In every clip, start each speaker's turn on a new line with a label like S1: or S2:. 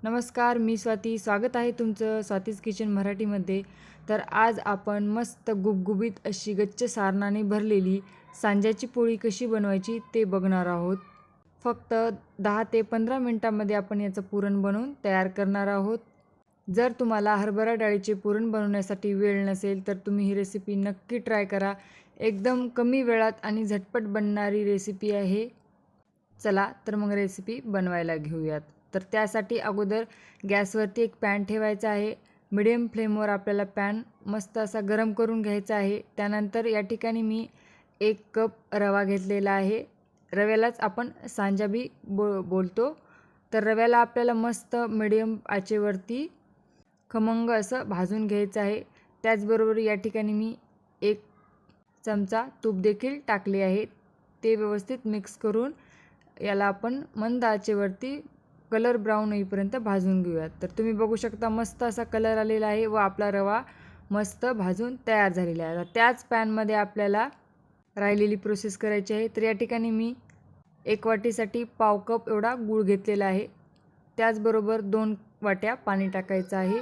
S1: नमस्कार, मी स्वाती. स्वागत आहे तुमचं स्वातीज किचन मराठीमध्ये. तर आज आपण मस्त गुबगुबीत अशी गच्च सारणाने भरलेली सांज्याची पोळी कशी बनवायची ते बघणार आहोत. फक्त 10 ते 15 मिनिटांमध्ये आपण याचं पुरण बनवून तयार करणार आहोत. जर तुम्हाला हरभरा डाळीचे पुरण बनवण्यासाठी वेळ नसेल तर तुम्ही ही रेसिपी नक्की ट्राय करा. एकदम कमी वेळात आणि झटपट बनणारी रेसिपी आहे. चला तर मग रेसिपी बनवायला घेऊयात. तर त्यासाठी अगोदर गॅसवरती एक पॅन ठेवायचा आहे. मिडियम फ्लेमवर आपल्याला पॅन मस्त असा गरम करून घ्यायचा आहे. त्यानंतर या ठिकाणी मी 1 कप रवा घेतलेला आहे. रव्यालाच आपण सांजा बी बोलतो. तर रव्याला आपल्याला मस्त मिडियम आचेवरती खमंग असं भाजून घ्यायचं आहे. त्याचबरोबर या ठिकाणी मी 1 चमचा तूप देखील टाकले आहे. ते व्यवस्थित मिक्स करून याला आपण मंद आचेवरती कलर ब्राऊन होईपर्यंत भाजून घेऊयात. तर तुम्ही बघू शकता मस्त असा कलर आलेला आहे व आपला रवा मस्त भाजून तयार झालेला आहे. त्याच पॅनमध्ये आपल्याला राहिलेली प्रोसेस करायची आहे. तर या ठिकाणी मी 1 वाटीसाठी पाव कप एवढा गूळ घेतलेला आहे. त्याचबरोबर 2 वाट्या पाणी टाकायचं आहे.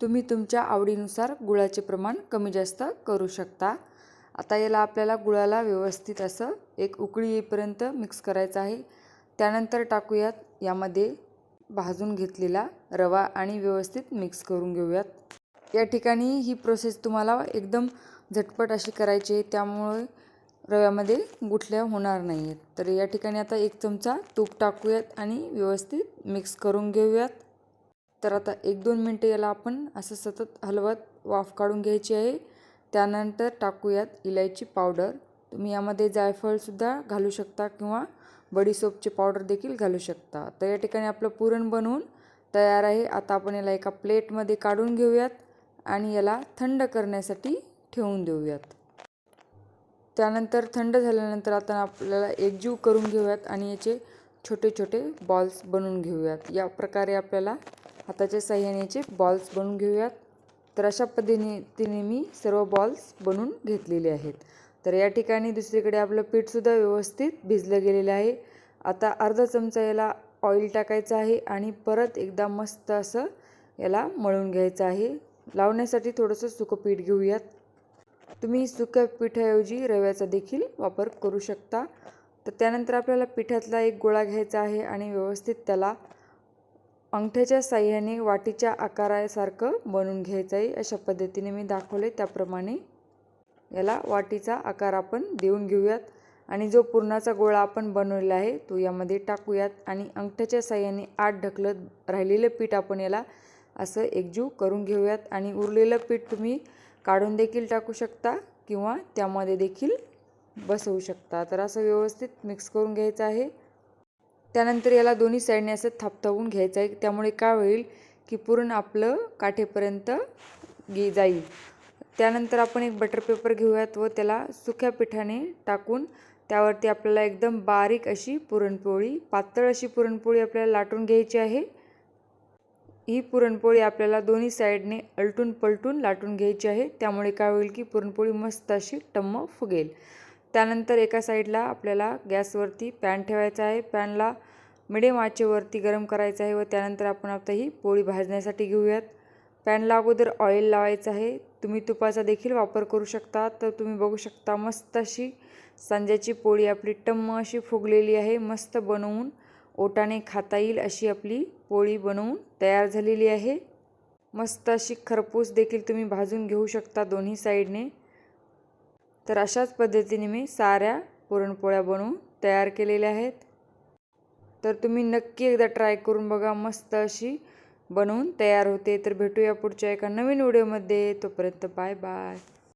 S1: तुम्ही तुमच्या आवडीनुसार गुळाचे प्रमाण कमी जास्त करू शकता. आता याला आपल्याला गुळाला व्यवस्थित असं एक उकळी येईपर्यंत मिक्स करायचं आहे. त्यानंतर टाकूयात यामध्ये भाजून घेतलेला रवा आणि व्यवस्थित मिक्स करून घेऊयात. या ठिकाणी ही प्रोसेस तुम्हाला एकदम झटपट अशी करायची आहे, त्यामुळे रव्यामध्ये गुठल्या होणार नाही आहेत. तर या ठिकाणी आता 1 चमचा तूप टाकूयात आणि व्यवस्थित मिक्स करून घेऊयात. तर आता 1-2 मिनटं याला आपण असं सतत हलवत वाफ काढून घ्यायची आहे. त्यानंतर टाकूयात इलायची पावडर. तुम्ही यामध्ये जायफळसुद्धा घालू शकता किंवा बडीशोपची पावडर देखील घालू शकता. तर या ठिकाणी आपलं पुरण बनवून तयार आहे. आता आपण याला एका प्लेटमध्ये काढून घेऊयात आणि याला थंड करण्यासाठी ठेवून देऊयात. त्यानंतर थंड झाल्यानंतर आता आपल्याला एकजीव करून घेऊयात आणि याचे छोटे छोटे बॉल्स बनवून घेऊयात. या प्रकारे आपल्याला हाताच्या साहाय्याने याचे बॉल्स बनवून घेऊयात. तर अशा पद्धतीने मी सर्व बॉल्स बनवून घेतलेले आहेत. तर या ठिकाणी दुसरीकडे आपलं पीठसुद्धा व्यवस्थित भिजलं गेलेलं आहे. आता अर्धा चमचा याला ऑइल टाकायचं आहे आणि परत एकदा मस्त असं याला मळून घ्यायचं आहे. लावण्यासाठी थोडंसं सुकं पीठ घेऊयात. तुम्ही सुक्या पिठाऐवजी रव्याचा देखील वापर करू शकता. तर त्यानंतर आपल्याला पिठातला एक गोळा घ्यायचा आहे आणि व्यवस्थित त्याला अंगठ्याच्या साहाय्याने वाटीच्या आकारासारखं बनवून घ्यायचं आहे. अशा पद्धतीने मी दाखवले त्याप्रमाणे याला वाटीचा आकार आपण देऊन घेऊयात आणि जो पुरणाचा गोळा आपण बनवलेला आहे तो यामध्ये टाकूयात आणि अंगठ्याच्या साहाय्याने आत ढकलत राहिलेलं पीठ आपण याला असं एकजीव करून घेऊयात आणि उरलेलं पीठ तुम्ही काढून देखील टाकू शकता किंवा त्यामध्ये देखील बसवू शकता. तर असं व्यवस्थित मिक्स करून घ्यायचं आहे. त्यानंतर याला दोन्ही साईडने असं थापथावून घ्यायचं आहे. त्यामुळे काय होईल की पुरण आपलं काठेपर्यंत जाईल. त्यानंतर आपण एक बटर पेपर घेऊयात व त्याला सुक्या पिठाने टाकून त्यावरती आपल्याला एकदम बारीक अशी पुरणपोळी, पातळ अशी पुरणपोळी आपल्याला लाटून घ्यायची आहे. ही पुरणपोळी आपल्याला दोन्ही साईडने अलटून पलटून लाटून घ्यायची आहे. त्यामुळे काय होईल की पुरणपोळी मस्त अशी टम्म फुगेल. त्यानंतर एका साईडला आपल्याला गॅसवरती पॅन ठेवायचा आहे. पॅनला मिडियम आचेवरती गरम करायचं आहे व त्यानंतर आपण आता ही पोळी भाजण्यासाठी घेऊयात. पॅनला अगोदर ऑइल लावायचं आहे. तुम्ही तुपाचा देखील वापर करू शकता. तर तुम्ही बघू शकता मस्त अशी सांज्याची पोळी आपली टम्म अशी फुगलेली आहे. मस्त बनवून ओटाने खाता येईल अशी आपली पोळी बनवून तयार झालेली आहे. मस्त अशी खरपूस देखील तुम्ही भाजून घेऊ शकता दोन्ही साईडने. तर अशाच पद्धतीने मी साऱ्या पुरणपोळ्या बनवून तयार केलेल्या आहेत. तर तुम्ही नक्की एकदा ट्राय करून बघा. मस्त अशी बनवून तयार होते. तर भेटूया पुढच्या एका नवीन व्हिडिओमध्ये. तोपर्यंत बाय बाय.